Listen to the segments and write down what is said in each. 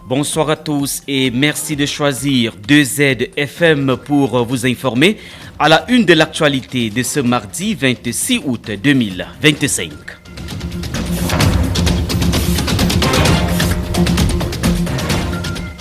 Bonsoir à tous et merci de choisir 2Z FM pour vous informer à la une de l'actualité de ce mardi 26 août 2025.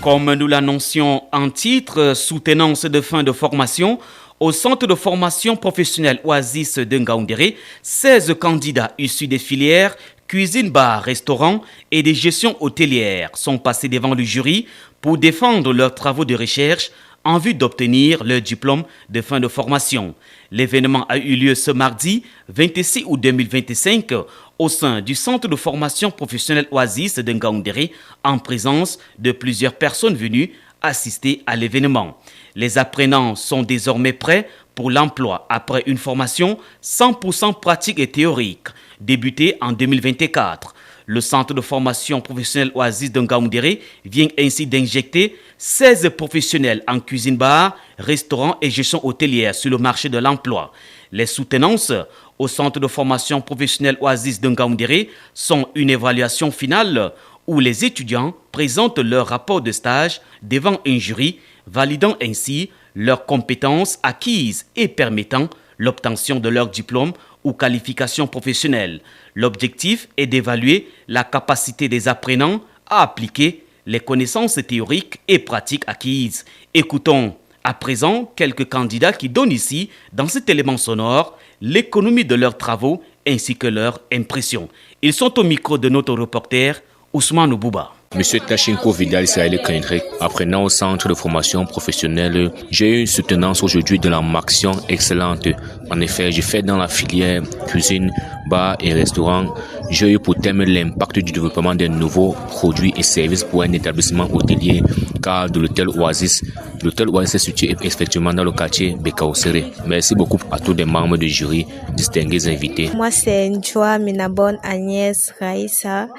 Comme nous l'annoncions en titre, soutenance de fin de formation au centre de formation professionnelle Oasis de Ngaoundéré, 16 candidats issus des filières cuisine, bar, restaurant et des gestions hôtelières sont passés devant le jury pour défendre leurs travaux de recherche en vue d'obtenir leur diplôme de fin de formation. L'événement a eu lieu ce mardi 26 août 2025 au sein du centre de formation professionnelle Oasis de Ngaoundéré en présence de plusieurs personnes venues assister à l'événement. Les apprenants sont désormais prêts pour l'emploi après une formation 100% pratique et théorique débutée en 2024. Le centre de formation professionnelle Oasis de Ngaoundéré vient ainsi d'injecter 16 professionnels en cuisine-bar, restaurant et gestion hôtelière sur le marché de l'emploi. Les soutenances au centre de formation professionnelle Oasis de Ngaoundéré sont une évaluation finale où les étudiants présentent leur rapport de stage devant un jury, validant ainsi leurs compétences acquises et permettant l'obtention de leur diplôme ou qualification professionnelle. L'objectif est d'évaluer la capacité des apprenants à appliquer les connaissances théoriques et pratiques acquises. Écoutons à présent quelques candidats qui donnent ici, dans cet élément sonore, l'économie de leurs travaux ainsi que leurs impressions. Ils sont au micro de notre reporter Ousmane Bouba. Monsieur Tachinko Vidal Israël Kendrick, apprenant au centre de formation professionnelle, j'ai eu une soutenance aujourd'hui de la mention excellente. En effet, je fais dans la filière cuisine, bar et restaurant. J'ai eu pour thème l'impact du développement des nouveaux produits et services pour un établissement hôtelier, car de l'hôtel Oasis. L'hôtel Oasis est situé effectivement dans le quartier Bekaosere. Merci beaucoup à tous les membres du jury, distingués invités. Moi, c'est Njoa Minabon Agnès Raïssa.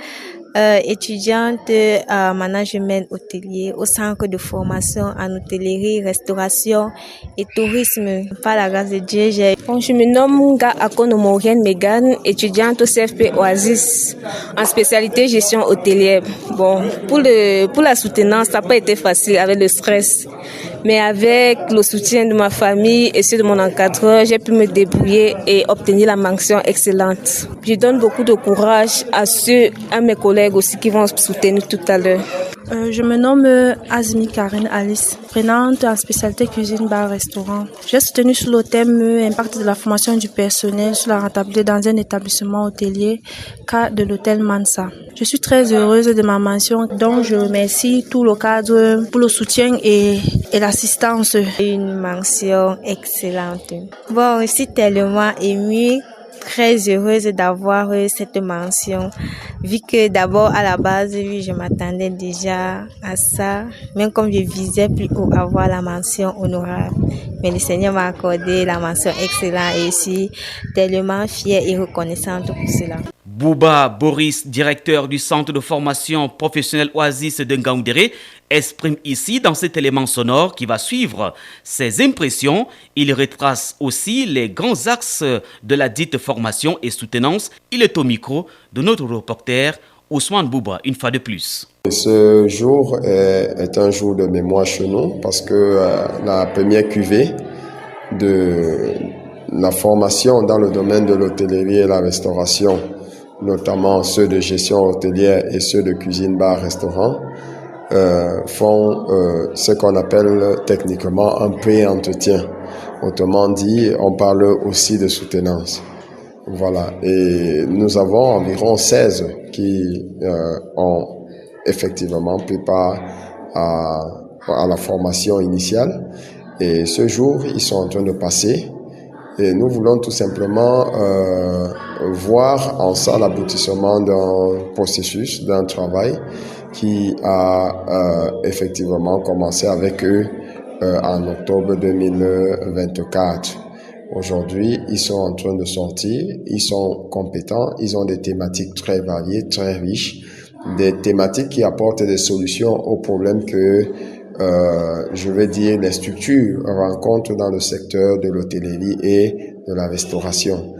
Étudiante en management hôtelier au centre de formation en hôtellerie, restauration et tourisme. Par la grâce de Dieu, je me nomme Akono Maureen Megan, étudiante au CFP Oasis en spécialité gestion hôtelière. Bon, pour la soutenance, ça n'a pas été facile avec le stress. Mais avec le soutien de ma famille et ceux de mon encadreur, j'ai pu me débrouiller et obtenir la mention excellente. Je donne beaucoup de courage à mes collègues aussi qui vont soutenir tout à l'heure. Je me nomme Azmi Karine Alice, prenante en spécialité cuisine, bar, restaurant. J'ai soutenu sur le thème impact de la formation du personnel sur la rentabilité dans un établissement hôtelier, cas de l'hôtel Mansa. Je suis très heureuse de ma mention, donc je remercie tout le cadre pour le soutien et l'assistance. Une mention excellente. Bon, je suis tellement émue, très heureuse d'avoir cette mention, vu que d'abord à la base, je m'attendais déjà à ça, même comme je visais plus haut avoir la mention honorable. Mais le Seigneur m'a accordé la mention excellente et je suis tellement fière et reconnaissante pour cela. Bouba Boris, directeur du centre de formation professionnelle Oasis de Ngaoundéré, exprime ici dans cet élément sonore qui va suivre ses impressions. Il retrace aussi les grands axes de la dite formation et soutenance. Il est au micro de notre reporter Ousmane Bouba, une fois de plus. Ce jour est un jour de mémoire chez nous parce que la première cuvée de la formation dans le domaine de l'hôtellerie et la restauration, notamment ceux de gestion hôtelière et ceux de cuisine, bar, restaurant, font ce qu'on appelle techniquement un pré-entretien. Autrement dit, on parle aussi de soutenance. Voilà. Et nous avons environ 16 qui ont effectivement pris part à la formation initiale. Et ce jour, ils sont en train de passer. Et nous voulons tout simplement voir en ça l'aboutissement d'un processus, d'un travail qui a effectivement commencé avec eux en octobre 2024. Aujourd'hui, ils sont en train de sortir, ils sont compétents, ils ont des thématiques très variées, très riches, des thématiques qui apportent des solutions aux problèmes que je vais dire, les structures rencontrent dans le secteur de l'hôtellerie et de la restauration.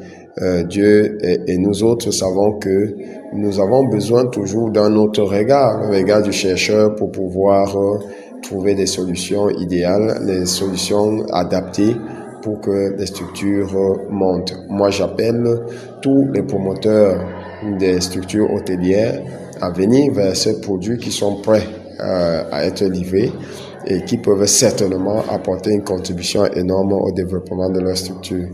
Dieu et nous autres savons que nous avons besoin toujours d'un autre regard, le regard du chercheur pour pouvoir trouver des solutions idéales, des solutions adaptées pour que les structures montent. Moi, j'appelle tous les promoteurs des structures hôtelières à venir vers ces produits qui sont prêts à être livrés et qui peuvent certainement apporter une contribution énorme au développement de leur structure.